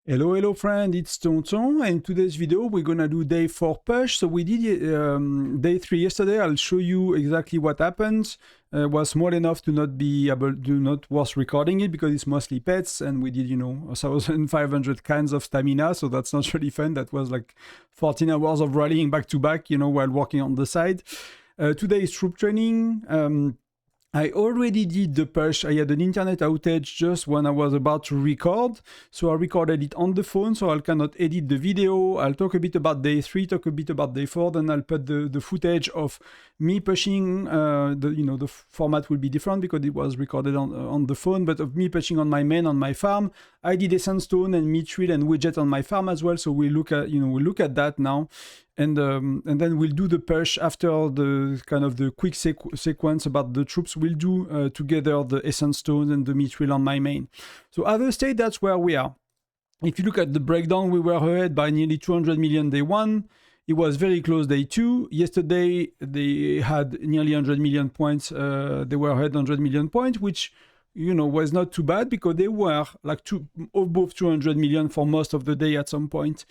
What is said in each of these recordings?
Hello, hello friend, it's Tonton, and in today's video we're gonna do day 4 push. So we did day 3 yesterday. I'll show you exactly what happened. Was small enough to not be able to not worth recording it because it's mostly pets, and we did 1,500 cans of stamina, so that's not really fun. That was like 14 hours of rallying back to back, while working on the side. Today is troop training. I already did the push. I had an internet outage just when I was about to record, so I recorded it on the phone, so I cannot edit the video. I'll talk a bit about day 3, talk a bit about day 4, then I'll put the footage of me pushing. The format will be different because it was recorded on the phone, but of me pushing on my main on my farm. I did Essence Stone and Mithril and widget on my farm as well, so we look at that now. And then we'll do the push after the kind of the quick sequence about the troops. We'll do together the Essence Stones and the Mithril on my main. So at the state, that's where we are. If you look at the breakdown, we were ahead by nearly 200 million day 1. It was very close day 2. Yesterday, they had nearly 100 million points. They were ahead 100 million points, which was not too bad because they were like above 200 million for most of the day at some point.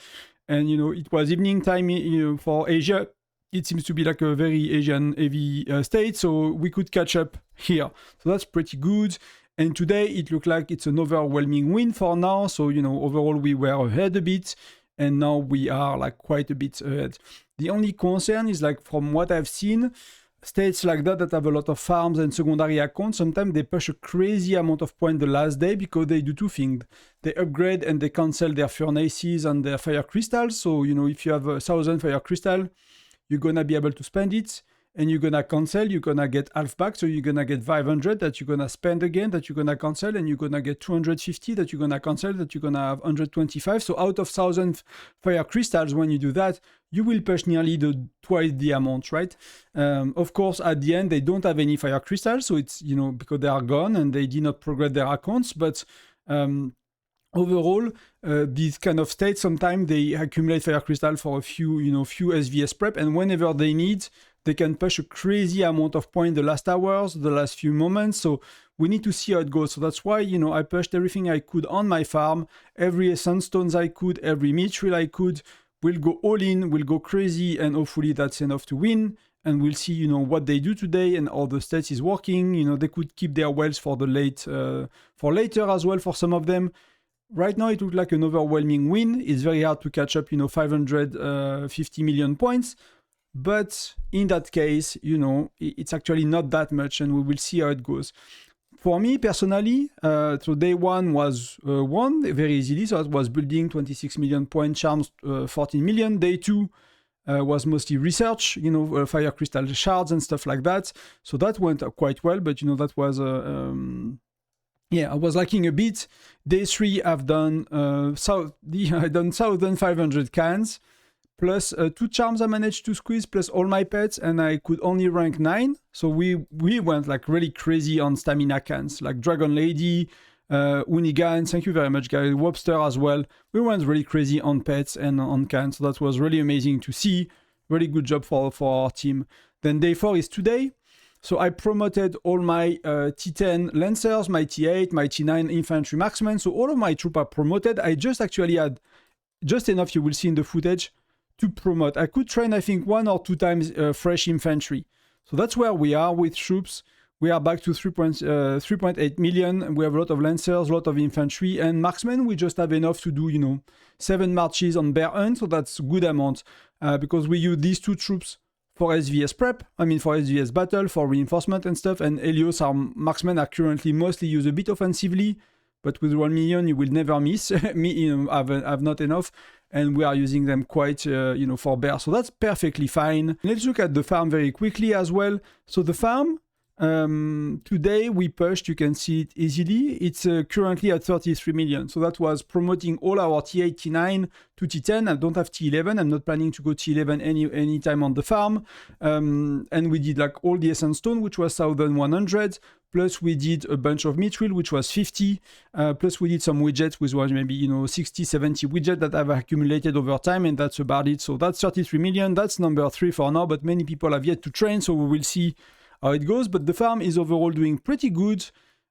And it was evening time for Asia. It seems to be like a very Asian heavy state, so we could catch up here. So that's pretty good. And today it looked like it's an overwhelming win for now. So overall we were ahead a bit, and now we are like quite a bit ahead. The only concern is like from what I've seen, states like that have a lot of farms and secondary accounts, sometimes they push a crazy amount of points the last day because they do two things. They upgrade and they cancel their furnaces and their fire crystals. So, if you have 1,000 fire crystal, you're going to be able to spend it, and you're going to cancel, you're going to get half back. So you're going to get 500 that you're going to spend again, that you're going to cancel, and you're going to get 250 that you're going to cancel, that you're going to have 125. So out of 1,000 fire crystals, when you do that, you will push nearly twice the amount, right? Of course, at the end, they don't have any fire crystals. So it's, because they are gone and they did not progress their accounts. But overall, these kind of states, sometimes they accumulate fire crystal for a few SVS prep. And whenever they need, they can push a crazy amount of points the last hours, the last few moments. So we need to see how it goes. So that's why, I pushed everything I could on my farm, every Essence Stones I could, every Mithril I could. We'll go all in, we'll go crazy, and hopefully that's enough to win. And we'll see, what they do today and how the stats is working. They could keep their wells for for later as well for some of them. Right now, it looks like an overwhelming win. It's very hard to catch up, 550 million points. But in that case, it's actually not that much, and we will see how it goes. For me personally, so day 1 was won very easily. So it was building 26 million point charms, 14 million. Day 2 was mostly research, fire crystal shards and stuff like that. So that went quite well, but that was I was lacking a bit. Day 3, I've done 1,500 cans. Plus 2 charms I managed to squeeze, plus all my pets, and I could only rank 9. So we went like really crazy on stamina cans, like Dragon Lady, Unigan, thank you very much guys, Wobster as well. We went really crazy on pets and on cans, so that was really amazing to see. Really good job for our team. Then day 4 is today. So I promoted all my T10 Lancers, my T8, my T9 Infantry Marksmen. So all of my troops are promoted. I just actually had just enough, you will see in the footage, to promote. I could train, I think, 1 or 2 times fresh infantry. So that's where we are with troops. We are back to 3.8 million. We have a lot of lancers, a lot of infantry, and marksmen. We just have enough to do, 7 marches on bear hunt. So that's a good amount because we use these 2 troops for SVS prep. I mean, for SVS battle, for reinforcement and stuff. And Helios, our marksmen, are currently mostly used a bit offensively. But with 1 million, you will never miss. I've not enough. And we are using them quite, for bear. So that's perfectly fine. Let's look at the farm very quickly as well. So the farm, today we pushed, you can see it easily. It's currently at 33 million. So that was promoting all our T8, T9 to T10. I don't have T11. I'm not planning to go T11 any time on the farm. And we did like all the Essence Stone, which was 1,100. Plus we did a bunch of Mithril, which was 50. Plus we did some widgets, which was maybe, 60, 70 widgets that I've accumulated over time, and that's about it. So that's 33 million. That's number 3 for now, but many people have yet to train, so we will see how it goes. But the farm is overall doing pretty good.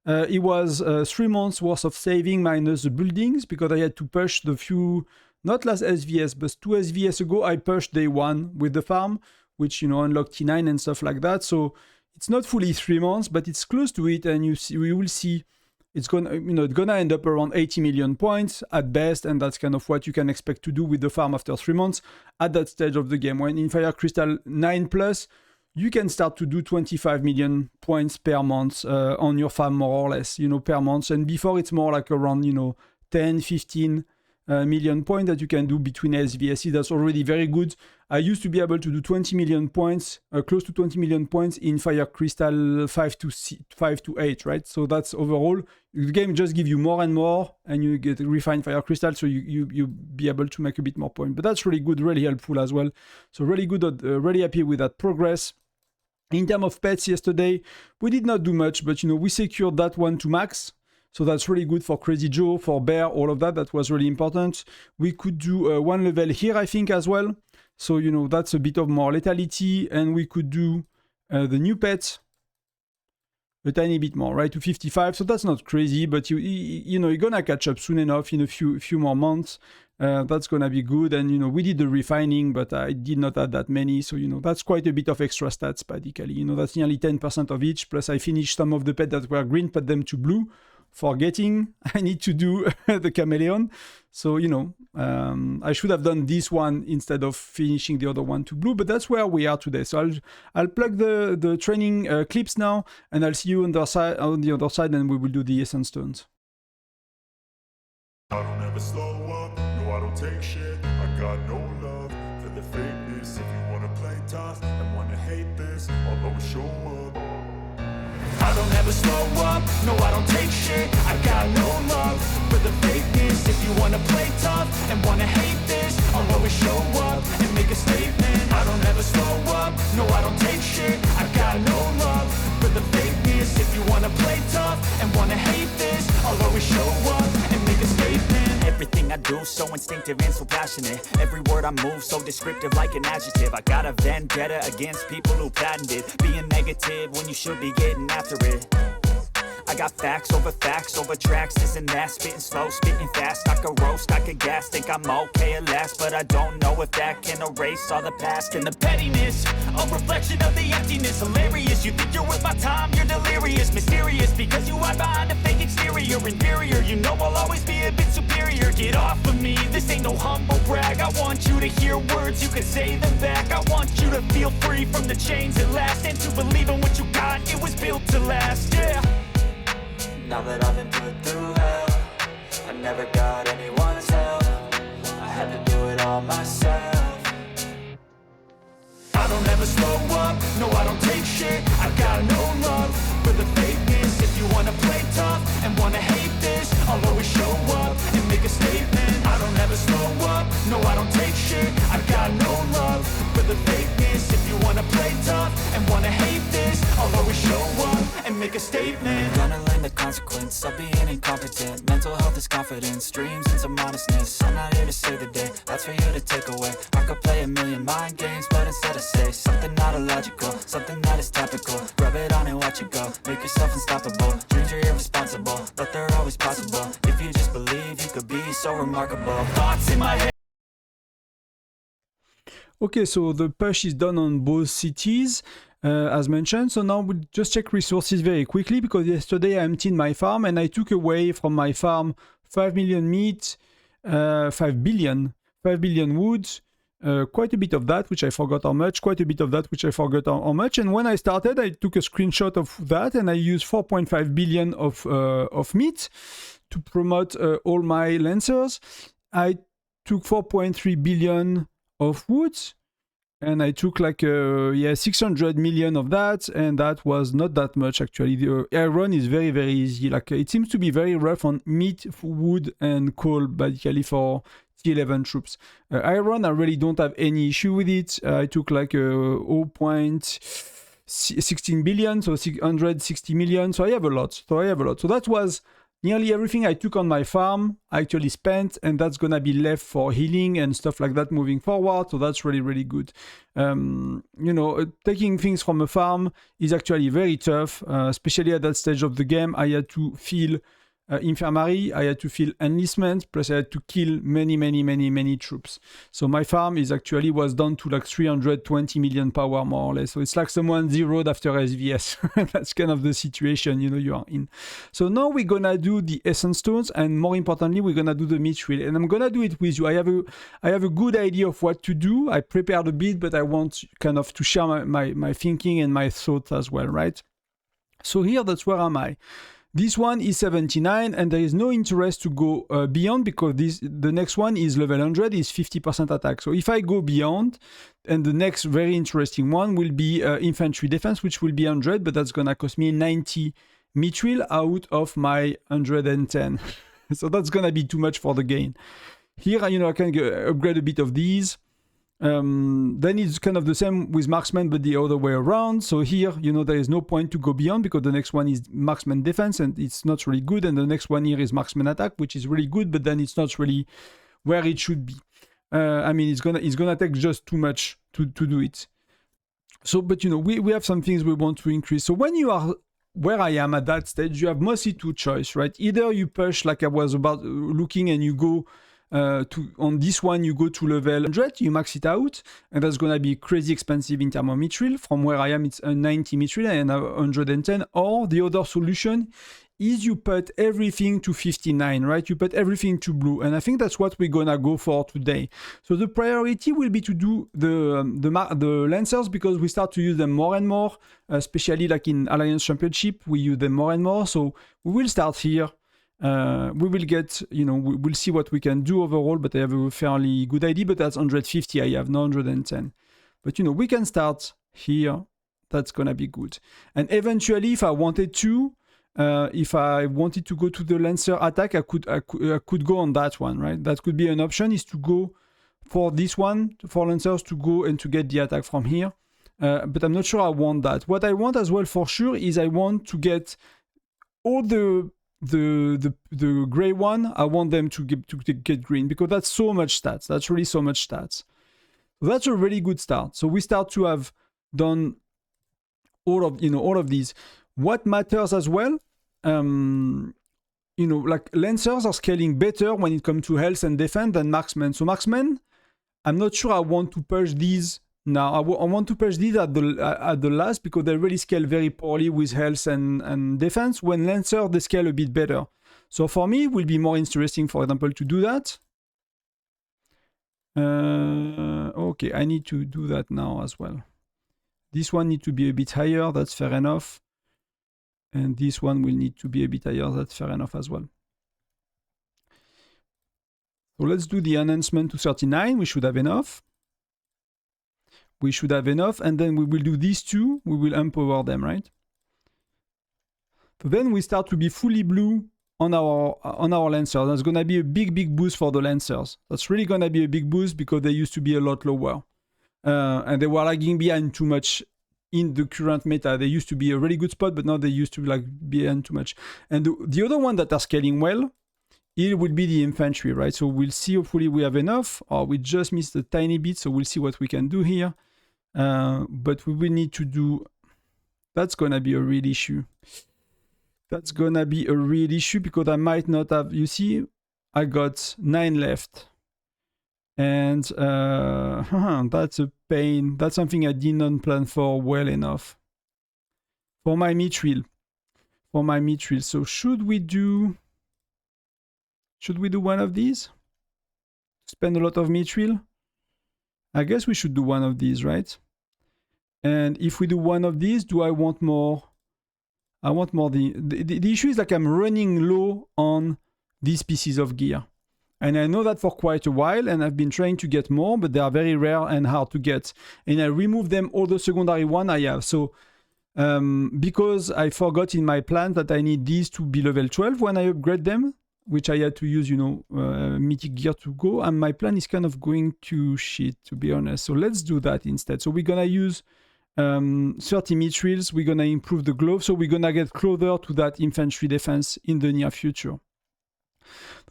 It was 3 months worth of saving minus the buildings, because I had to push the few, not last SVS, but 2 SVS ago, I pushed day 1 with the farm, which, you know, unlocked T9 and stuff like that. So it's not fully 3 months, but it's close to it, and we will see it's gonna, you know, it's gonna end up around 80 million points at best, and that's kind of what you can expect to do with the farm after 3 months at that stage of the game. When in Fire Crystal 9+, you can start to do 25 million points per month on your farm, more or less, you know, per month. And before, it's more like around, you know, 10, 15 million points that you can do between SVSE. That's already very good. I used to be able to do 20 million points, close to 20 million points in Fire Crystal 5 to 8, right? So that's overall, the game just gives you more and more, and you get refined Fire Crystal, so you be able to make a bit more point. But that's really good, really helpful as well. So really good, really happy with that progress. In terms of pets yesterday, we did not do much, but, you know, we secured that one to max. So that's really good for Crazy Joe, for Bear, all of that. That was really important. We could do 1 level here, I think, as well. So, you know, that's a bit of more lethality. And we could do the new pet a tiny bit more, right, to 55. So that's not crazy, but you know, you're going to catch up soon enough in a few more months. That's going to be good. And, you know, we did the refining, but I did not add that many. So, you know, that's quite a bit of extra stats, basically. You know, that's nearly 10% of each. Plus, I finished some of the pets that were green, put them to blue. Forgetting I need to do the chameleon. So, you know, I should have done this one instead of finishing the other one to blue, but that's where we are today. So I'll plug the training clips now, and I'll see you on the other side, and we will do the essence stones. I don't ever slow up, no I don't take shit. I got no love for the fakeness. If you wanna play tough and wanna hate this, I'll always show up. I don't ever slow up, no I don't take shit. I got no love for the fakeness. If you wanna play tough and wanna hate this, I'll always show up and make a statement. I don't ever slow up, no I don't take shit. I got no love for the fakeness. If you wanna play tough and wanna hate this, I'll always show up and make a statement. Everything I do so instinctive and so passionate. Every word I move so descriptive like an adjective. I got a vendetta against people who patented being negative when you should be getting after it. I got facts over tracks, this and that. Spitting slow, spitting fast. I could roast, I could gas. Think I'm okay at last, but I don't know if that can erase all the past. And the pettiness, a reflection of the emptiness. Hilarious, you think you're worth my time, you're delirious. Mysterious, because you hide behind a fake exterior. Inferior, you know I'll always be a bit superior. Get off of me, this ain't no humble brag. I want you to hear words, you can say them back. I want you to feel free from the chains at last, and to believe in what you got, it was built to last, yeah. Now that I've been put through hell, I never got anyone's help. I had to do it all myself. I don't ever slow up, no I don't take shit. I got no love for the fakeness. If you wanna play tough and wanna hate this, I'll always show up and make a statement. I don't ever slow up, no I don't take shit. I got no love for the fakeness. If you wanna play tough and wanna hate this, I'll always show up and make a statement. Gonna learn the consequence of being incompetent. Mental health is confidence, dreams and some honestness. I'm not here to save the day, that's for you to take away. I could play a million mind games, but instead I say something not illogical, something that is topical. Rub it on and watch it go, make yourself unstoppable. Dreams are irresponsible, but they're always possible. If you just believe, you could be so remarkable. Thoughts in my head. Okay, so the push is done on both cities, as mentioned. So now we'll just check resources very quickly, because yesterday I emptied my farm and I took away from my farm 5 million meat, 5 billion wood, quite a bit of that, which I forgot how much, quite a bit of that, which I forgot how much. And when I started, I took a screenshot of that and I used 4.5 billion of meat to promote all my lancers. I took 4.3 billion of wood, and I took like 600 million of that, and that was not that much actually. The iron is very easy. Like, it seems to be very rough on meat, wood and coal, basically, for T11 troops. Iron, I really don't have any issue with it. I took like 0.16 billion, so 660 million. So I have a lot. So that was nearly everything I took on my farm I actually spent, and that's gonna be left for healing and stuff like that moving forward. So that's really, really good. You know, taking things from a farm is actually very tough, especially at that stage of the game. I had to fill infirmary, I had to fill enlistment, plus I had to kill many troops. So my farm was down to like 320 million power, more or less. So it's like someone zeroed after SVS. That's kind of the situation, you know, you are in. So now we're gonna do the essence stones, and more importantly, we're gonna do the mithril. And I'm gonna do it with you. I have a good idea of what to do. I prepared a bit, but I want kind of to share my thinking and my thoughts as well, right? So here, that's where am I. This one is 79, and there is no interest to go beyond, because the next one is level 100, is 50% attack. So if I go beyond, and the next very interesting one will be infantry defense, which will be 100, but that's gonna cost me 90 mithril out of my 110. So that's gonna be too much for the gain. Here, you know, I can upgrade a bit of these. Then it's kind of the same with marksman, but the other way around. So here, you know, there is no point to go beyond, because the next one is marksman defense, and it's not really good. And the next one here is marksman attack, which is really good, but then it's not really where it should be. I mean, it's gonna take just too much to do it. So, but you know, we have some things we want to increase. So when you are where I am at that stage, you have mostly two choices, right? Either you push like I was about looking, and you go on this one, you go to level 100, you max it out, and that's gonna be crazy expensive in terms of mithril. From where I am, it's 90 mithril and 110. Or the other solution is you put everything to 59, right? You put everything to blue, and I think that's what we're gonna go for today. So the priority will be to do the lancers, because we start to use them more and more, especially like in Alliance Championship, we use them more and more. So we will start here. We will get, you know, we'll see what we can do overall, but I have a fairly good idea. But that's 150, I have no 110. But you know, we can start here. That's gonna be good. And eventually, if I wanted to go to the Lancer attack, I could go on that one, right? That could be an option, is to go for this one, for Lancers to go and to get the attack from here. But I'm not sure I want that. What I want as well for sure is I want to get all the gray one. I want them to get green, because that's so much stats. That's really so much stats. So that's a really good start. So we start to have done all of these. What matters as well, you know, like Lancers are scaling better when it comes to health and defense than marksmen. So marksmen, I'm not sure I want to push these now. I want to push these at the last, because they really scale very poorly with health and defense. When Lancer, they scale a bit better. So for me, it will be more interesting, for example, to do that. Okay, I need to do that now as well. This one needs to be a bit higher, that's fair enough. And this one will need to be a bit higher, that's fair enough as well. So let's do the enhancement to 39, we should have enough. We should have enough, and then we will do these two, we will empower them, right? So then we start to be fully blue on our Lancers. That's gonna be a big boost for the Lancers. That's really gonna be a big boost, because they used to be a lot lower. And they were lagging behind too much in the current meta. They used to be a really good spot, but now they used to like behind too much. And the other one that are scaling well, it will be the infantry, right? So we'll see, hopefully we have enough, or we just missed a tiny bit, so we'll see what we can do here. But we will need to do, that's gonna be a real issue. That's gonna be a real issue, because I might not have, you see, I got 9 left. And that's a pain. That's something I did not plan for well enough. For my mithril. So should we do one of these? Spend a lot of mithril? I guess we should do one of these, right? And if we do one of these, do I want more? I want more. The issue is like I'm running low on these pieces of gear. And I know that for quite a while, and I've been trying to get more, but they are very rare and hard to get. And I removed them, all the secondary one I have. So because I forgot in my plan that I need these to be level 12 when I upgrade them, which I had to use, you know, mythic gear to go. And my plan is kind of going to shit, to be honest. So let's do that instead. So we're gonna use 30 mithrils, we're gonna improve the glove, so we're gonna get closer to that infantry defense in the near future.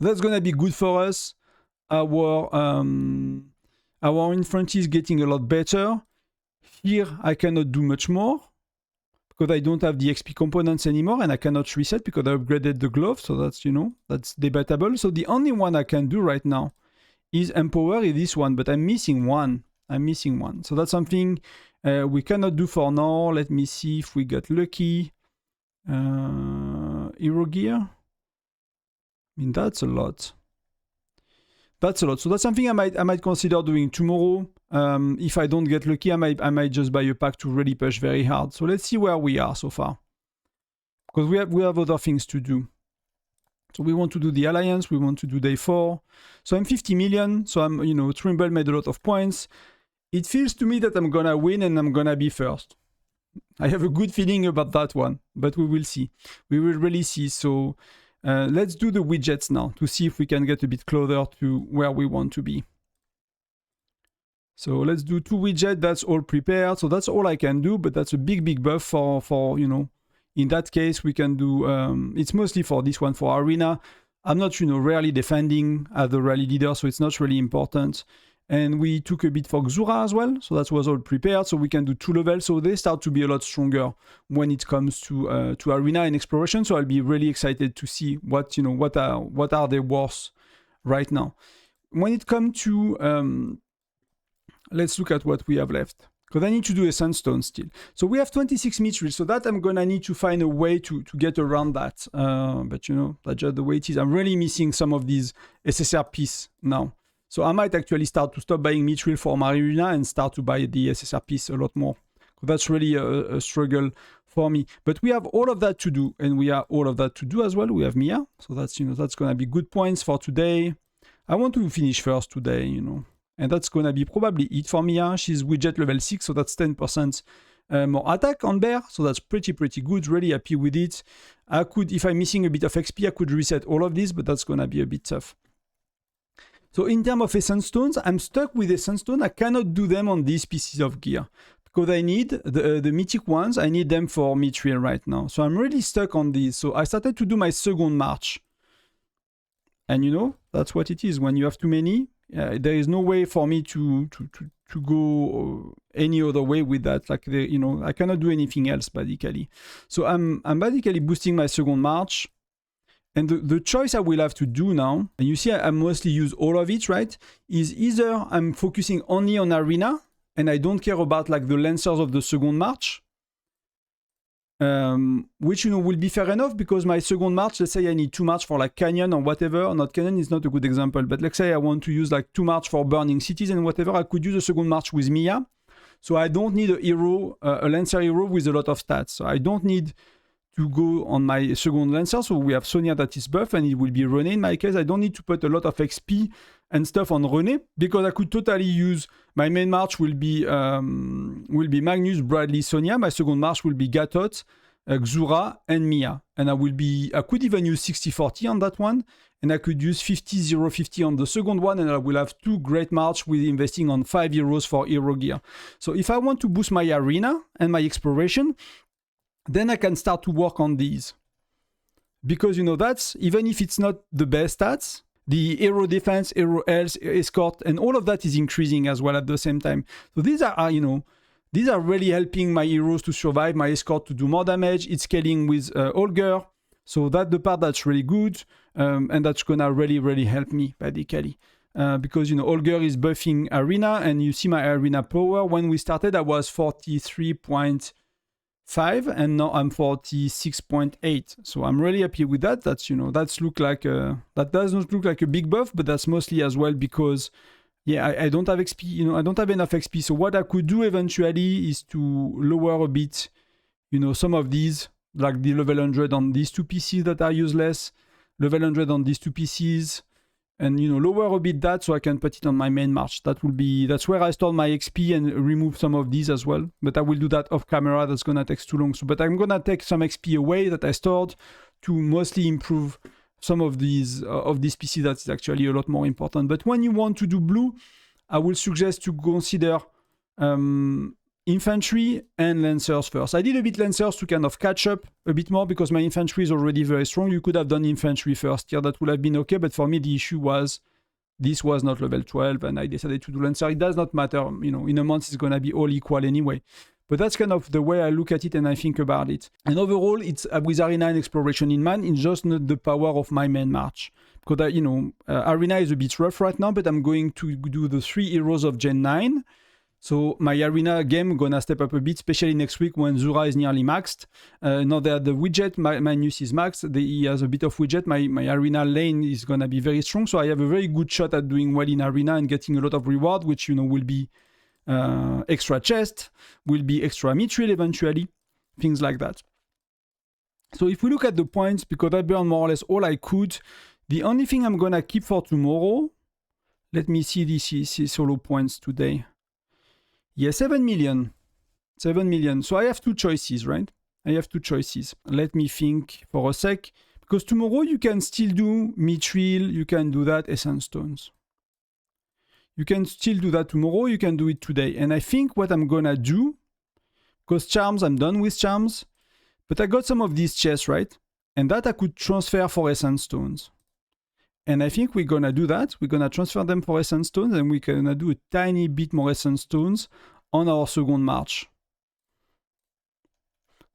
That's gonna be good for us. Our infantry is getting a lot better. Here I cannot do much more because I don't have the XP components anymore, and I cannot reset because I upgraded the glove, so that's, you know, that's debatable. So the only one I can do right now is empower this one, but I'm missing one. So that's something we cannot do for now. Let me see if we got lucky. Hero gear. I mean, that's a lot. So that's something I might consider doing tomorrow. If I don't get lucky, I might just buy a pack to really push very hard. So let's see where we are so far, because we have other things to do. So we want to do the alliance. We want to do day 4. So I'm 50 million. So I'm, you know, Trimble made a lot of points. It feels to me that I'm gonna win and I'm gonna be first. I have a good feeling about that one, but we will see. We will really see. So let's do the widgets now to see if we can get a bit closer to where we want to be. So let's do 2 widgets. That's all prepared. So that's all I can do, but that's a big buff for you know, in that case we can do, it's mostly for this one, for arena. I'm not, you know, rarely defending as the rally leader, so it's not really important. And we took a bit for Xura as well, so that was all prepared. So we can do 2 levels, so they start to be a lot stronger when it comes to arena and exploration. So I'll be really excited to see what, you know, what are they worth right now. When it comes to, let's look at what we have left, because I need to do a sandstone still. So we have 26 mithril, so that I'm gonna need to find a way to get around that. But you know, that's just the way it is. I'm really missing some of these SSR piece now. So I might actually start to stop buying mithril for my arena and start to buy the SSR piece a lot more. That's really a struggle for me. But we have all of that to do, and we have all of that to do as well. We have Mia, so that's, you know, that's gonna be good points for today. I want to finish first today, you know, and that's gonna be probably it for Mia. She's widget level 6, so that's 10% more attack on bear, so that's pretty good. Really happy with it. I could, if I'm missing a bit of XP, I could reset all of this, but that's gonna be a bit tough. So in terms of essence stones, I'm stuck with essence stone. I cannot do them on these pieces of gear because I need the mythic ones. I need them for mithril right now. So I'm really stuck on these. So I started to do my second march. And you know, that's what it is. When you have too many, there is no way for me to go any other way with that. Like, you know, I cannot do anything else basically. So I'm basically boosting my second march. And the choice I will have to do now, and you see I mostly use all of it, right, is either I'm focusing only on arena and I don't care about like the lancers of the second march, which, you know, will be fair enough because my second march, let's say I need 2 march for like canyon or whatever. Not canyon is not a good example, but let's say I want to use like 2 march for burning cities and whatever. I could use a second march with Mia. So I don't need a hero, a lancer hero with a lot of stats. So I don't need to go on my second lancer. So we have Sonia that is buff and it will be René in my case. I don't need to put a lot of XP and stuff on René because I could totally use my main march will be Magnus, Bradley, Sonia. My second march will be Gatot, Xura and Mia. And I could even use 60-40 on that one. And I could use 50-0-50 on the second one. And I will have 2 great march with investing on 5 euros for hero gear. So if I want to boost my arena and my exploration, then I can start to work on these. Because, you know, that's, even if it's not the best stats, the hero defense, hero health, escort, and all of that is increasing as well at the same time. So these are, you know, these are really helping my heroes to survive, my escort to do more damage. It's scaling with Olger. So that's the part that's really good. And that's gonna really help me, basically. Because, you know, Olger is buffing arena, and you see my arena power. When we started, I was 43.5 and now I'm 46.8. So I'm really happy with that. That's, you know, that does not look like a big buff, but that's mostly as well because, yeah, I don't have XP, you know, I don't have enough XP. So what I could do eventually is to lower a bit, you know, some of these, like the level 100 on these 2 pieces that are useless, level 100 on these 2 pieces, and, you know, lower a bit that so I can put it on my main march. That's where I store my XP and remove some of these as well. But I will do that off camera. That's gonna take too long. So, but I'm gonna take some XP away that I stored to mostly improve some of these pieces. That's actually a lot more important. But when you want to do blue, I will suggest to consider infantry and lancers first. I did a bit lancers to kind of catch up a bit more because my infantry is already very strong. You could have done infantry first. Yeah, that would have been okay. But for me, the issue was this was not level 12 and I decided to do lancer. It does not matter. You know, in a month, it's going to be all equal anyway. But that's kind of the way I look at it and I think about it. And overall, it's with Arena and Exploration in mind. It's just not the power of my main march. Because, you know, Arena is a bit rough right now, but I'm going to do the 3 heroes of Gen 9. So my Arena game gonna step up a bit, especially next week when Zura is nearly maxed. Now that the widget, Magnus is maxed, he has a bit of widget. My Arena lane is gonna be very strong. So I have a very good shot at doing well in Arena and getting a lot of reward, which, you know, will be extra chest, will be extra Mithril eventually, things like that. So if we look at the points, because I burned more or less all I could, the only thing I'm gonna keep for tomorrow, let me see these solo points today. Yeah, 7 million. 7 million. So I have 2 choices, right? I have 2 choices. Let me think for a sec. Because tomorrow you can still do Mithril, you can do that, Essence Stones. You can still do that tomorrow, you can do it today. And I think what I'm gonna do, because charms, I'm done with charms, but I got some of these chests, right? And that I could transfer for Essence Stones. And I think we're gonna do that. We're gonna transfer them for Essence Stones and we're gonna do a tiny bit more Essence Stones on our second march.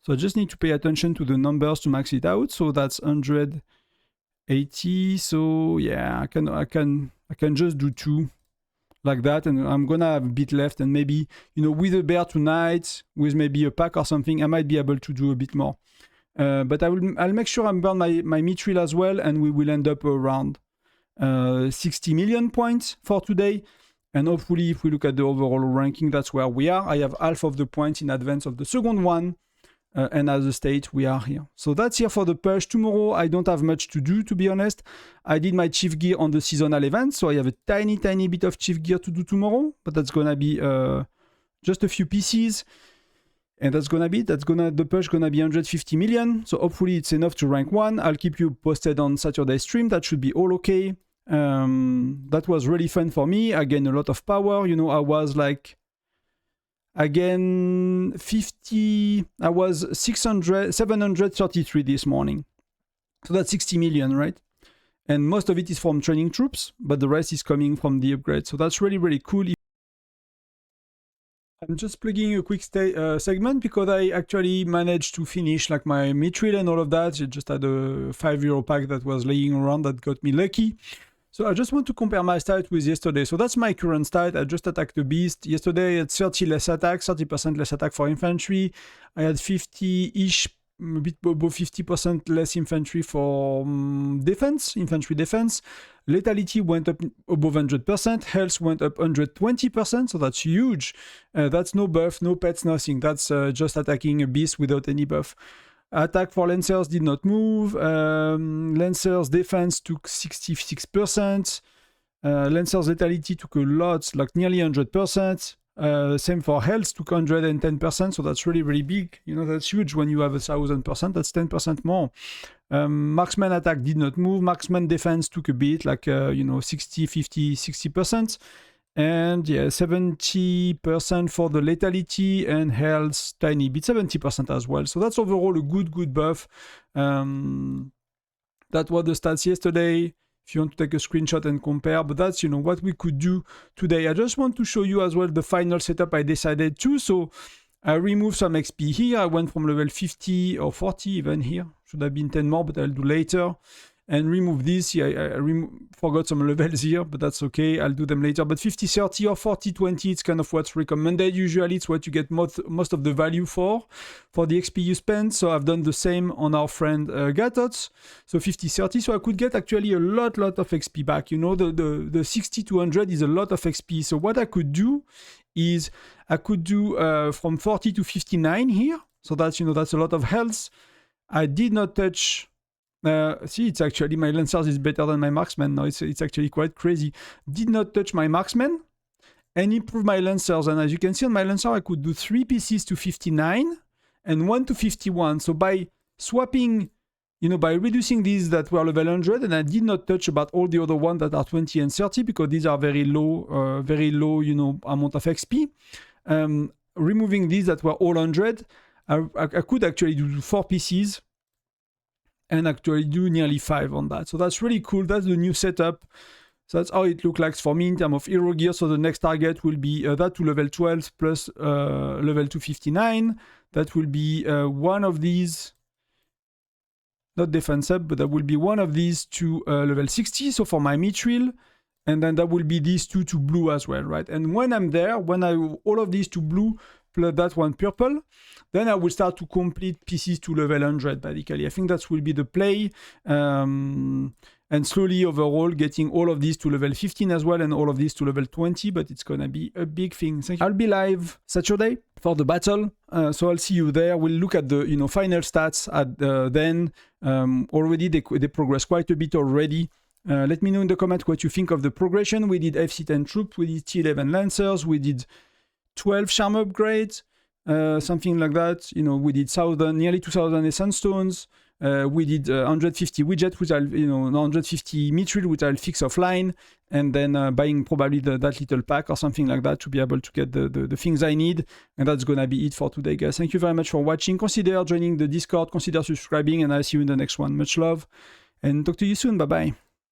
So I just need to pay attention to the numbers to max it out. So that's 180. So yeah, I can just do 2 like that, and I'm gonna have a bit left, and maybe, you know, with a bear tonight, with maybe a pack or something, I might be able to do a bit more. But I'll make sure I burn my Mithril as well, and we will end up around 60 million points for today. And hopefully, if we look at the overall ranking, that's where we are. I have half of the points in advance of the second one. And as a state, we are here. So that's here for the push. Tomorrow, I don't have much to do, to be honest. I did my chief gear on the seasonal event, so I have a tiny bit of chief gear to do tomorrow. But that's gonna be just a few pieces. And that's gonna be, the push gonna be 150 million. So hopefully it's enough to rank 1. I'll keep you posted on Saturday stream. That should be all okay. That was really fun for me. I gained a lot of power. You know, I was like, again, 50, I was 733 this morning. So that's 60 million, right? And most of it is from training troops, but the rest is coming from the upgrade. So that's really, really cool. I'm just plugging a quick segment because I actually managed to finish like my Mithril and all of that. I just had a €5 pack that was laying around that got me lucky. So I just want to compare my stat with yesterday. So that's my current stat. I just attacked the beast. Yesterday I had 30 less attack, 30% less attack for infantry. I had 50-ish, a bit above 50% less infantry for defense, infantry defense. Lethality went up above 100%. Health went up 120%. So that's huge. That's no buff, no pets, nothing. That's just attacking a beast without any buff. Attack for Lancers did not move. Lancers defense took 66%. Lancers lethality took a lot, like nearly 100%. Same for health, took 110%. So that's really, really big. You know, that's huge when you have 1,000%. That's 10% more. Marksman attack did not move. Marksman defense took a bit, like, you know, 60, 50, 60%. And yeah, 70% for the lethality and health, tiny bit, 70% as well. So that's overall a good buff. That was the stats yesterday. If you want to take a screenshot and compare, but that's, you know, what we could do today. I just want to show you as well the final setup I decided to. So I removed some XP here. I went from level 50 or 40 even here. Should have been 10 more, but I'll do later. And remove this. Yeah, I forgot some levels here, but that's okay. I'll do them later. But 50-30 or 40-20, it's kind of what's recommended. Usually it's what you get most of the value for the XP you spend. So I've done the same on our friend Gatot. So 50-30. So I could get actually a lot of XP back. You know, the 60 to 100 is a lot of XP. So what I could do is I could do from 40 to 59 here. So that's, you know, that's a lot of health. I did not touch... see, it's actually, my Lancers is better than my Marksman now. It's actually quite crazy. Did not touch my Marksman and improve my Lancers. And as you can see on my Lancer, I could do 3 pieces to 59 and 1 to 51. So by swapping, you know, by reducing these that were level 100, and I did not touch about all the other ones that are 20 and 30 because these are very low, you know, amount of XP. removing these that were all 100, I could actually do 4 pieces and actually do nearly 5 on that. So that's really cool. That's the new setup. So that's how it looks like for me in terms of hero gear. So the next target will be that to level 12 plus level 259. That will be one of these, not defense up, but that will be one of these to level 60. So for my Mithril, and then that will be these 2 to blue as well, right? And when I'm there, when I all of these to blue plus that one purple, then I will start to complete pieces to level 100 basically. I think that will be the play. And slowly overall getting all of these to level 15 as well and all of these to level 20, but it's gonna be a big thing. Thank you. I'll be live Saturday for the battle, so I'll see you there. We'll look at the final stats at then. Already they progress quite a bit already. Let me know in the comments what you think of the progression. We did FC10 troops, we did T11 lancers, we did 12 charm upgrades, something like that. We did nearly 2,000 essence stones. We did 150 widget, which I'll 150 Mithril, which I'll fix offline, and then buying probably that little pack or something like that to be able to get the things I need. And that's gonna be it for today, guys. Thank you very much for watching. Consider joining the Discord, consider subscribing, and I'll see you in the next one. Much love, and talk to you soon. Bye bye.